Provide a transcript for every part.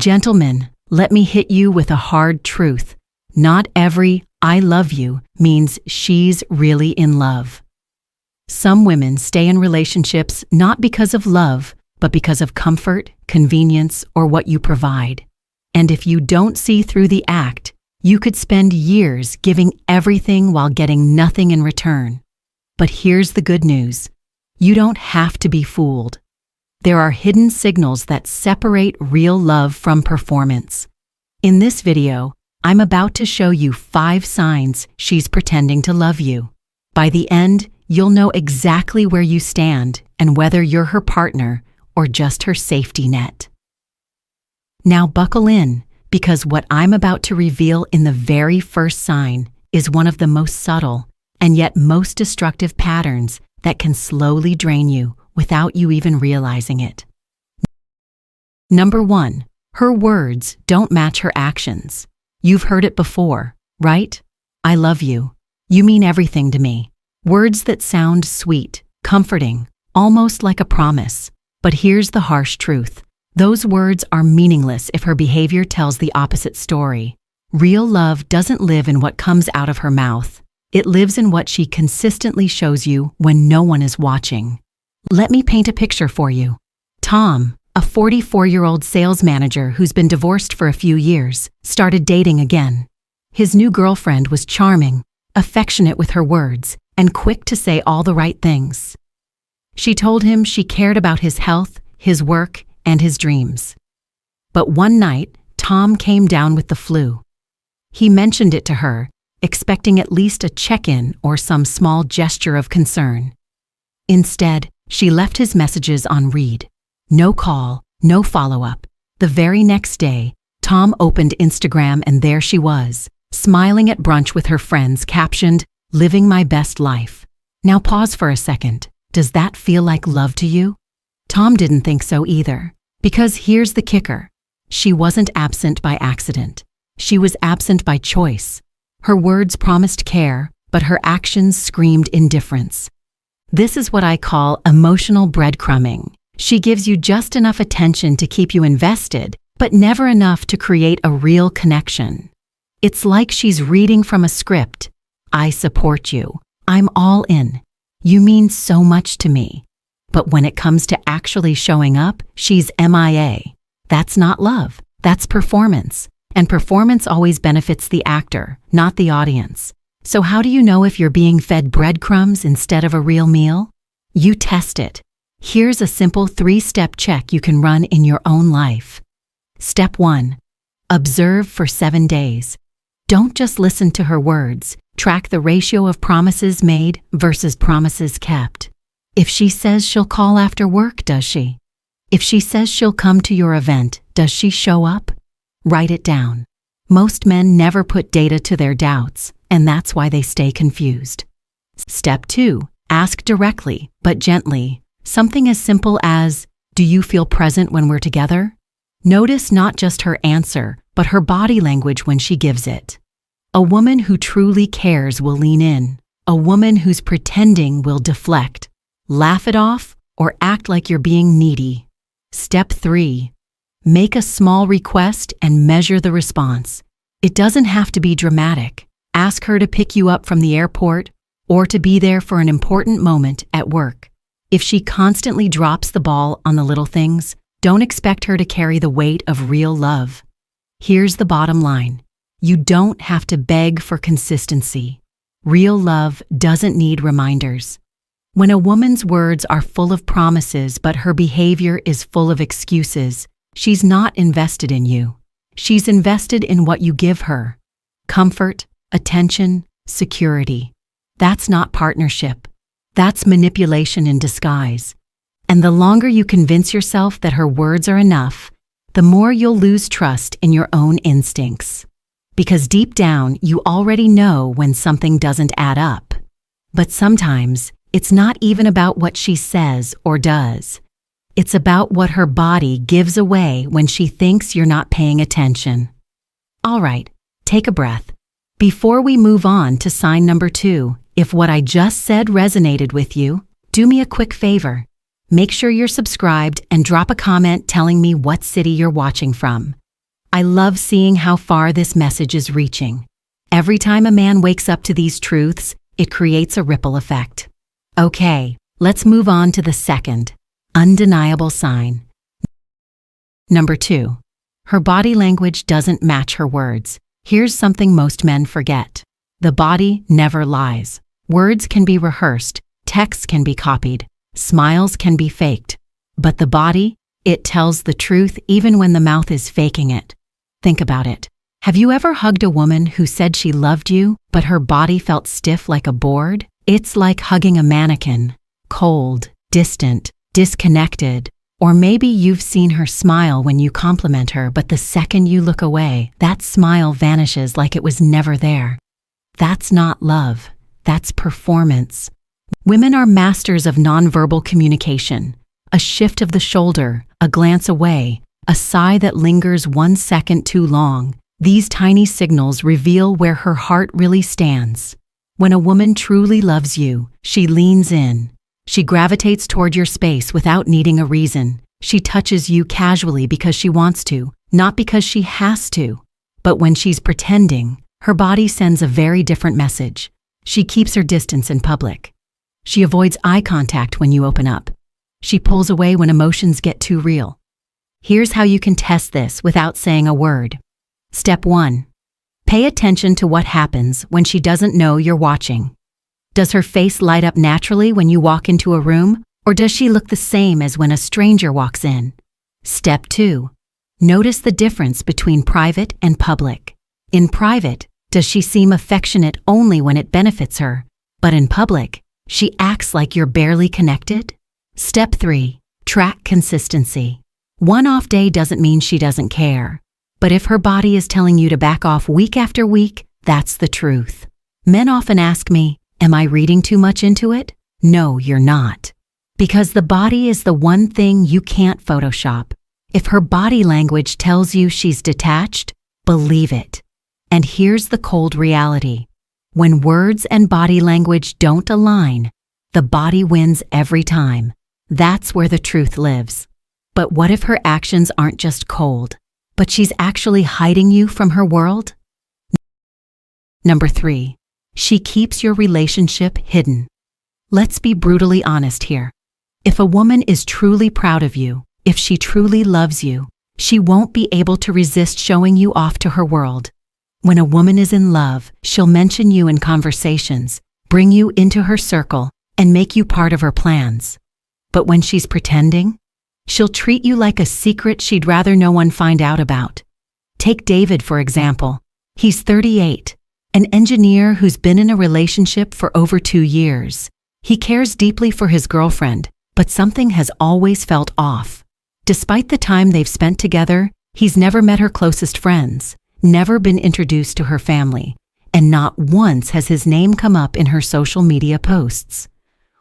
Gentlemen, let me hit you with a hard truth. Not every "I love you" means she's really in love. Some women stay in relationships not because of love, but because of comfort, convenience, or what you provide. And if you don't see through the act, you could spend years giving everything while getting nothing in return. But here's the good news. You don't have to be fooled. There are hidden signals that separate real love from performance. In this video, I'm about to show you 5 signs she's pretending to love you. By the end, you'll know exactly where you stand and whether you're her partner or just her safety net. Now buckle in, because what I'm about to reveal in the very first sign is one of the most subtle and yet most destructive patterns that can slowly drain you without you even realizing it. Number 1, her words don't match her actions. You've heard it before, right? "I love you. You mean everything to me." Words that sound sweet, comforting, almost like a promise. But here's the harsh truth. Those words are meaningless if her behavior tells the opposite story. Real love doesn't live in what comes out of her mouth. It lives in what she consistently shows you when no one is watching. Let me paint a picture for you. Tom, a 44-year-old sales manager who's been divorced for a few years, started dating again. His new girlfriend was charming, affectionate with her words, and quick to say all the right things. She told him she cared about his health, his work, and his dreams. But one night, Tom came down with the flu. He mentioned it to her, expecting at least a check-in or some small gesture of concern. Instead, she left his messages on read. No call, no follow-up. The very next day, Tom opened Instagram and there she was, smiling at brunch with her friends, captioned, "Living my best life." Now pause for a second. Does that feel like love to you? Tom didn't think so either. Because here's the kicker. She wasn't absent by accident. She was absent by choice. Her words promised care, but her actions screamed indifference. This is what I call emotional breadcrumbing. She gives you just enough attention to keep you invested, but never enough to create a real connection. It's like she's reading from a script. "I support you. I'm all in. You mean so much to me." But when it comes to actually showing up, she's MIA. That's not love. That's performance. And performance always benefits the actor, not the audience. So how do you know if you're being fed breadcrumbs instead of a real meal? You test it. Here's a simple 3-step check you can run in your own life. Step 1. Observe for 7 days. Don't just listen to her words. Track the ratio of promises made versus promises kept. If she says she'll call after work, does she? If she says she'll come to your event, does she show up? Write it down. Most men never put data to their doubts, and that's why they stay confused. Step 2. Ask directly, but gently. Something as simple as, "Do you feel present when we're together?" Notice not just her answer, but her body language when she gives it. A woman who truly cares will lean in. A woman who's pretending will deflect. Laugh it off or act like you're being needy. Step 3. Make a small request and measure the response. It doesn't have to be dramatic. Ask her to pick you up from the airport or to be there for an important moment at work. If she constantly drops the ball on the little things, don't expect her to carry the weight of real love. Here's the bottom line. You don't have to beg for consistency. Real love doesn't need reminders. When a woman's words are full of promises but her behavior is full of excuses, she's not invested in you. She's invested in what you give her. Comfort, attention, security. That's not partnership. That's manipulation in disguise. And the longer you convince yourself that her words are enough, the more you'll lose trust in your own instincts. Because deep down, you already know when something doesn't add up. But sometimes, it's not even about what she says or does. It's about what her body gives away when she thinks you're not paying attention. All right, take a breath. Before we move on to sign number 2, if what I just said resonated with you, do me a quick favor. Make sure you're subscribed and drop a comment telling me what city you're watching from. I love seeing how far this message is reaching. Every time a man wakes up to these truths, it creates a ripple effect. Okay, let's move on to the second, undeniable sign. Number 2. Her body language doesn't match her words. Here's something most men forget. The body never lies. Words can be rehearsed, texts can be copied, smiles can be faked. But the body, it tells the truth even when the mouth is faking it. Think about it. Have you ever hugged a woman who said she loved you, but her body felt stiff like a board? It's like hugging a mannequin. Cold, distant, disconnected. Or maybe you've seen her smile when you compliment her, but the second you look away, that smile vanishes like it was never there. That's not love. That's performance. Women are masters of nonverbal communication. A shift of the shoulder, a glance away, a sigh that lingers 1 second too long. These tiny signals reveal where her heart really stands. When a woman truly loves you, she leans in. She gravitates toward your space without needing a reason. She touches you casually because she wants to, not because she has to. But when she's pretending, her body sends a very different message. She keeps her distance in public. She avoids eye contact when you open up. She pulls away when emotions get too real. Here's how you can test this without saying a word. Step 1. Pay attention to what happens when she doesn't know you're watching. Does her face light up naturally when you walk into a room, or does she look the same as when a stranger walks in? Step 2. Notice the difference between private and public. In private, does she seem affectionate only when it benefits her? But in public, she acts like you're barely connected? Step 3. Track consistency. One off day doesn't mean she doesn't care. But if her body is telling you to back off week after week, that's the truth. Men often ask me, am I reading too much into it? No, you're not. Because the body is the one thing you can't Photoshop. If her body language tells you she's detached, believe it. And here's the cold reality. When words and body language don't align, the body wins every time. That's where the truth lives. But what if her actions aren't just cold, but she's actually hiding you from her world? Number 3. She keeps your relationship hidden. Let's be brutally honest here. If a woman is truly proud of you, if she truly loves you, she won't be able to resist showing you off to her world. When a woman is in love, she'll mention you in conversations, bring you into her circle, and make you part of her plans. But when she's pretending, she'll treat you like a secret she'd rather no one find out about. Take David, for example. He's 38, an engineer who's been in a relationship for over 2 years. He cares deeply for his girlfriend, but something has always felt off. Despite the time they've spent together, he's never met her closest friends, never been introduced to her family, and not once has his name come up in her social media posts.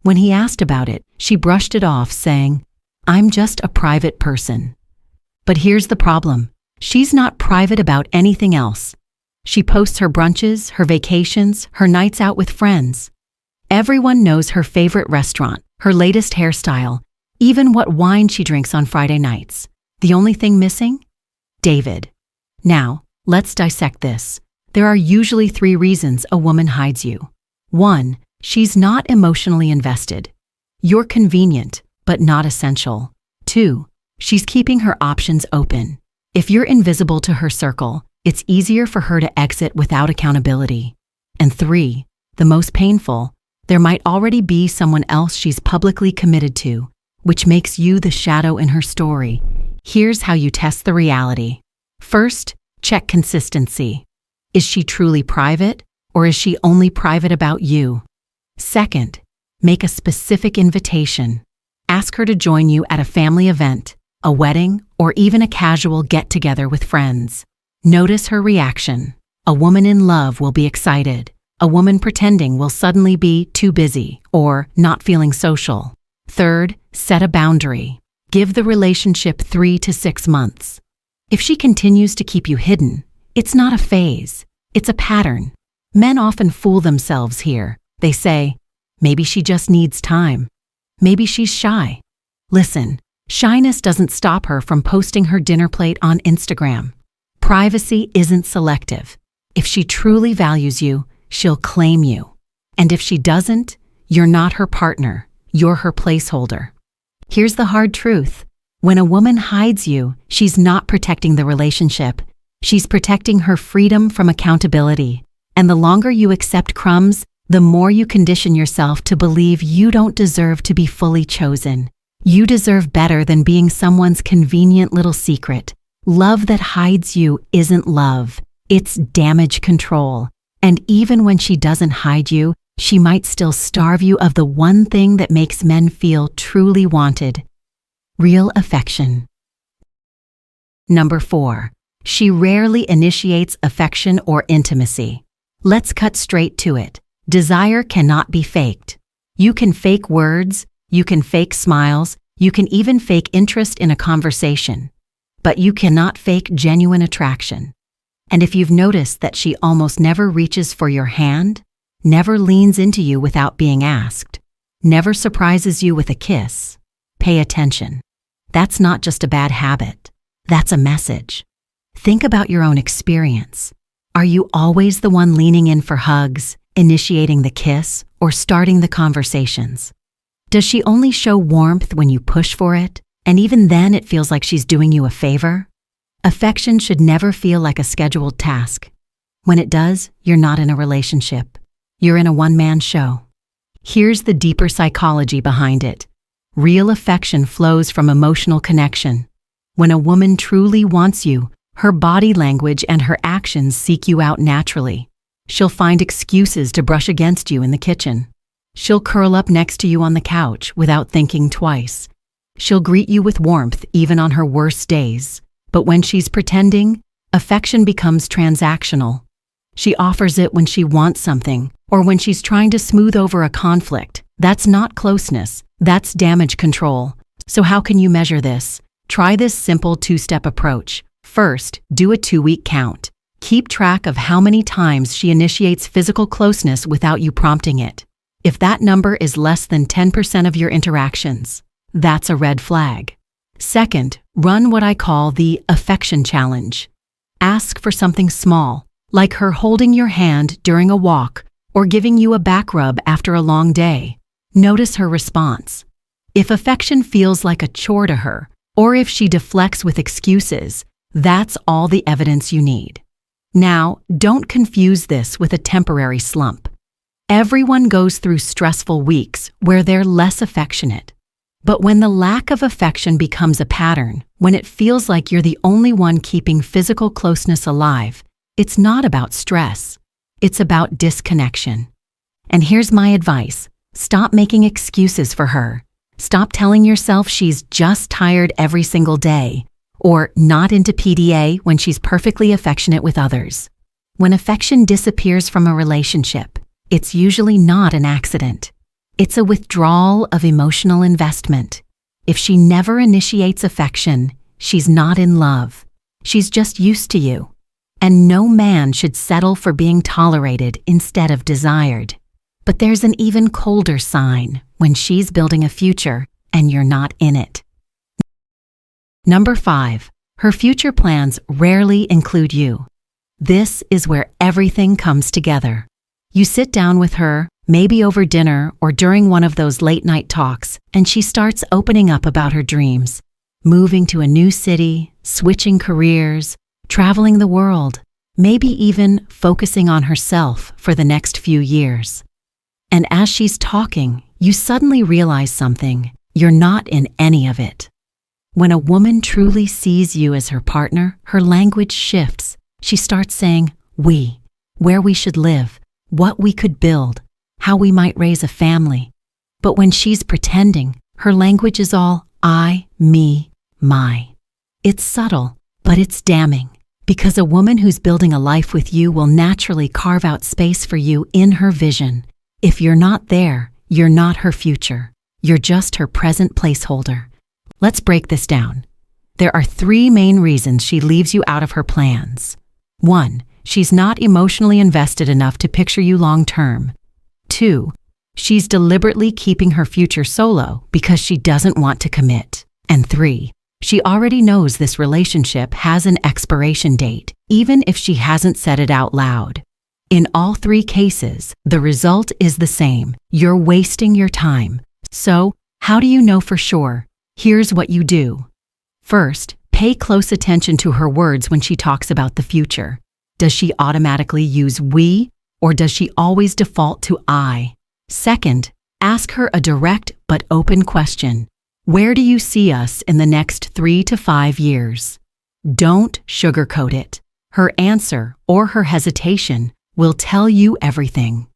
When he asked about it, she brushed it off, saying, "I'm just a private person." But here's the problem. She's not private about anything else. She posts her brunches, her vacations, her nights out with friends. Everyone knows her favorite restaurant, her latest hairstyle, even what wine she drinks on Friday nights. The only thing missing? David. Now, let's dissect this. There are usually 3 reasons a woman hides you. 1. She's not emotionally invested. You're convenient, but not essential. 2. She's keeping her options open. If you're invisible to her circle, it's easier for her to exit without accountability. And 3, the most painful, there might already be someone else she's publicly committed to, which makes you the shadow in her story. Here's how you test the reality. First, check consistency. Is she truly private, or is she only private about you? Second, make a specific invitation. Ask her to join you at a family event, a wedding, or even a casual get-together with friends. Notice her reaction. A woman in love will be excited. A woman pretending will suddenly be too busy or not feeling social. Third, set a boundary. Give the relationship 3 to 6 months. If she continues to keep you hidden, it's not a phase, it's a pattern. Men often fool themselves here. They say, maybe she just needs time. Maybe she's shy. Listen, shyness doesn't stop her from posting her dinner plate on Instagram. Privacy isn't selective. If she truly values you, she'll claim you. And if she doesn't, you're not her partner, you're her placeholder. Here's the hard truth. When a woman hides you, she's not protecting the relationship. She's protecting her freedom from accountability. And the longer you accept crumbs, the more you condition yourself to believe you don't deserve to be fully chosen. You deserve better than being someone's convenient little secret. Love that hides you isn't love. It's damage control. And even when she doesn't hide you, she might still starve you of the one thing that makes men feel truly wanted: real affection. Number 4. She rarely initiates affection or intimacy. Let's cut straight to it. Desire cannot be faked. You can fake words, you can fake smiles, you can even fake interest in a conversation. But you cannot fake genuine attraction. And if you've noticed that she almost never reaches for your hand, never leans into you without being asked, never surprises you with a kiss, pay attention. That's not just a bad habit. That's a message. Think about your own experience. Are you always the one leaning in for hugs, initiating the kiss, or starting the conversations? Does she only show warmth when you push for it, and even then it feels like she's doing you a favor? Affection should never feel like a scheduled task. When it does, you're not in a relationship. You're in a one-man show. Here's the deeper psychology behind it. Real affection flows from emotional connection. When a woman truly wants you, her body language and her actions seek you out naturally. She'll find excuses to brush against you in the kitchen. She'll curl up next to you on the couch without thinking twice. She'll greet you with warmth even on her worst days. But when she's pretending, affection becomes transactional. She offers it when she wants something, or when she's trying to smooth over a conflict. That's not closeness, that's damage control. So how can you measure this? Try this simple 2-step approach. First, do a 2-week count. Keep track of how many times she initiates physical closeness without you prompting it. If that number is less than 10% of your interactions, that's a red flag. Second, run what I call the affection challenge. Ask for something small, like her holding your hand during a walk or giving you a back rub after a long day. Notice her response. If affection feels like a chore to her, or if she deflects with excuses, that's all the evidence you need. Now, don't confuse this with a temporary slump. Everyone goes through stressful weeks where they're less affectionate. But when the lack of affection becomes a pattern, when it feels like you're the only one keeping physical closeness alive, it's not about stress. It's about disconnection. And here's my advice. Stop making excuses for her. Stop telling yourself she's just tired every single day, or not into PDA when she's perfectly affectionate with others. When affection disappears from a relationship, it's usually not an accident. It's a withdrawal of emotional investment. If she never initiates affection, she's not in love. She's just used to you. And no man should settle for being tolerated instead of desired. But there's an even colder sign when she's building a future and you're not in it. Number 5, her future plans rarely include you. This is where everything comes together. You sit down with her, maybe over dinner or during one of those late-night talks, and she starts opening up about her dreams, moving to a new city, switching careers, traveling the world, maybe even focusing on herself for the next few years. And as she's talking, you suddenly realize something. You're not in any of it. When a woman truly sees you as her partner, her language shifts. She starts saying, we, where we should live, what we could build, how we might raise a family. But when she's pretending, her language is all I, me, my. It's subtle, but it's damning, because a woman who's building a life with you will naturally carve out space for you in her vision. If you're not there, you're not her future. You're just her present placeholder. Let's break this down. There are 3 main reasons she leaves you out of her plans. 1, she's not emotionally invested enough to picture you long-term. 2, she's deliberately keeping her future solo because she doesn't want to commit. And 3, She already knows this relationship has an expiration date, even if she hasn't said it out loud. In all three cases, the result is the same. You're wasting your time. So, how do you know for sure? Here's what you do. First, pay close attention to her words when she talks about the future. Does she automatically use we, or does she always default to I? Second, ask her a direct but open question. Where do you see us in the next 3 to 5 years? Don't sugarcoat it. Her answer or her hesitation will tell you everything.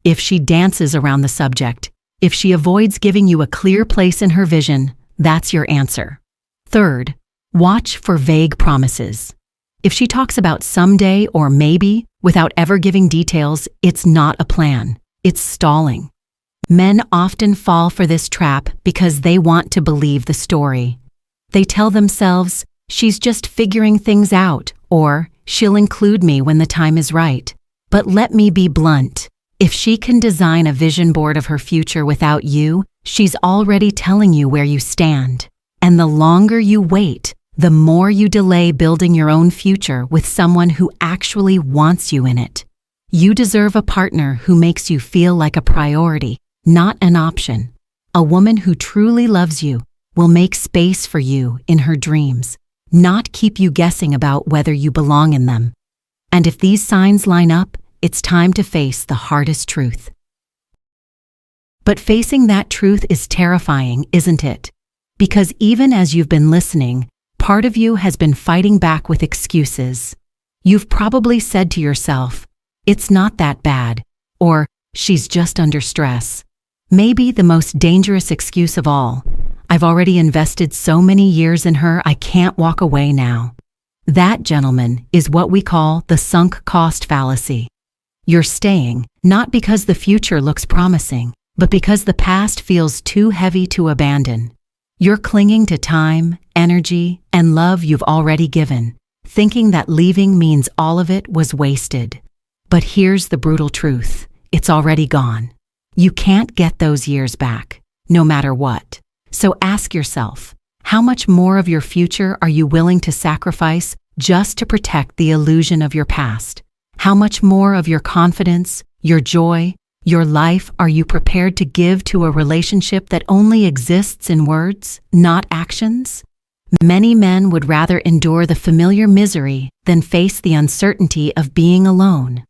If she dances around the subject, if she avoids giving you a clear place in her vision, that's your answer. Third, watch for vague promises. If she talks about someday or maybe without ever giving details, it's not a plan. It's stalling. Men often fall for this trap because they want to believe the story. They tell themselves, she's just figuring things out, or she'll include me when the time is right. But let me be blunt. If she can design a vision board of her future without you, she's already telling you where you stand. And the longer you wait, the more you delay building your own future with someone who actually wants you in it. You deserve a partner who makes you feel like a priority, not an option. A woman who truly loves you will make space for you in her dreams, not keep you guessing about whether you belong in them. And if these signs line up, it's time to face the hardest truth. But facing that truth is terrifying, isn't it? Because even as you've been listening, part of you has been fighting back with excuses. You've probably said to yourself, it's not that bad, or she's just under stress. Maybe the most dangerous excuse of all, I've already invested so many years in her, I can't walk away now. That, gentlemen, is what we call the sunk cost fallacy. You're staying, not because the future looks promising, but because the past feels too heavy to abandon. You're clinging to time, energy, and love you've already given, thinking that leaving means all of it was wasted. But here's the brutal truth. It's already gone. You can't get those years back, no matter what. So ask yourself, how much more of your future are you willing to sacrifice just to protect the illusion of your past? How much more of your confidence, your joy, your life are you prepared to give to a relationship that only exists in words, not actions? Many men would rather endure the familiar misery than face the uncertainty of being alone.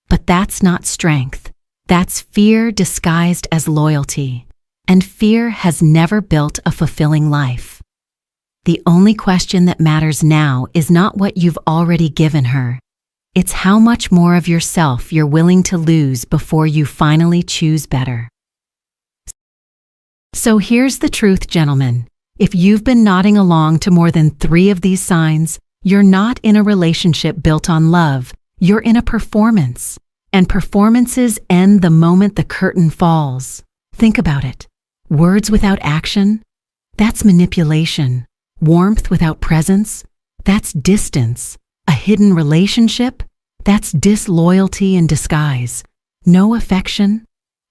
But that's not strength. That's fear disguised as loyalty. And fear has never built a fulfilling life. The only question that matters now is not what you've already given her. It's how much more of yourself you're willing to lose before you finally choose better. So here's the truth, gentlemen. If you've been nodding along to more than 3 of these signs, you're not in a relationship built on love. You're in a performance. And performances end the moment the curtain falls. Think about it. Words without action? That's manipulation. Warmth without presence? That's distance. A hidden relationship? That's disloyalty in disguise. No affection?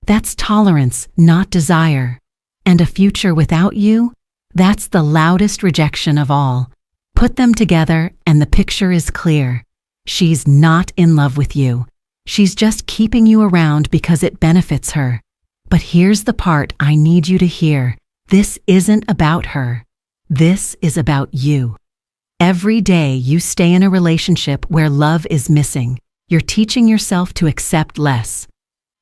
That's tolerance, not desire. And a future without you? That's the loudest rejection of all. Put them together and the picture is clear. She's not in love with you. She's just keeping you around because it benefits her. But here's the part I need you to hear. This isn't about her. This is about you. Every day you stay in a relationship where love is missing, you're teaching yourself to accept less.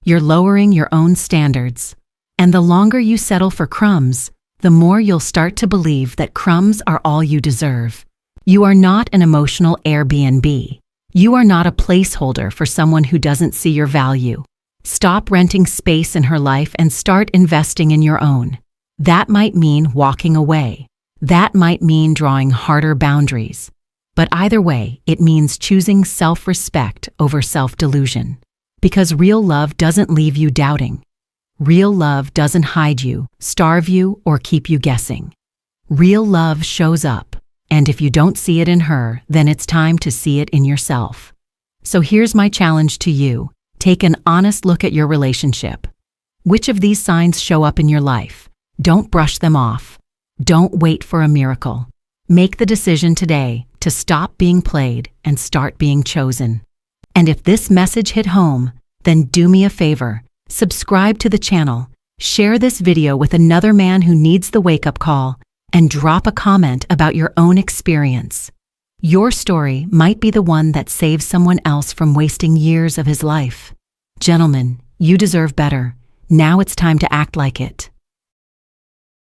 You're lowering your own standards. And the longer you settle for crumbs, the more you'll start to believe that crumbs are all you deserve. You are not an emotional Airbnb. You are not a placeholder for someone who doesn't see your value. Stop renting space in her life and start investing in your own. That might mean walking away. That might mean drawing harder boundaries. But either way, it means choosing self-respect over self-delusion. Because real love doesn't leave you doubting. Real love doesn't hide you, starve you, or keep you guessing. Real love shows up. And if you don't see it in her, then it's time to see it in yourself. So here's my challenge to you. Take an honest look at your relationship. Which of these signs show up in your life? Don't brush them off. Don't wait for a miracle. Make the decision today to stop being played and start being chosen. And if this message hit home, then do me a favor, subscribe to the channel, share this video with another man who needs the wake-up call, and drop a comment about your own experience. Your story might be the one that saves someone else from wasting years of his life. Gentlemen, you deserve better. Now it's time to act like it.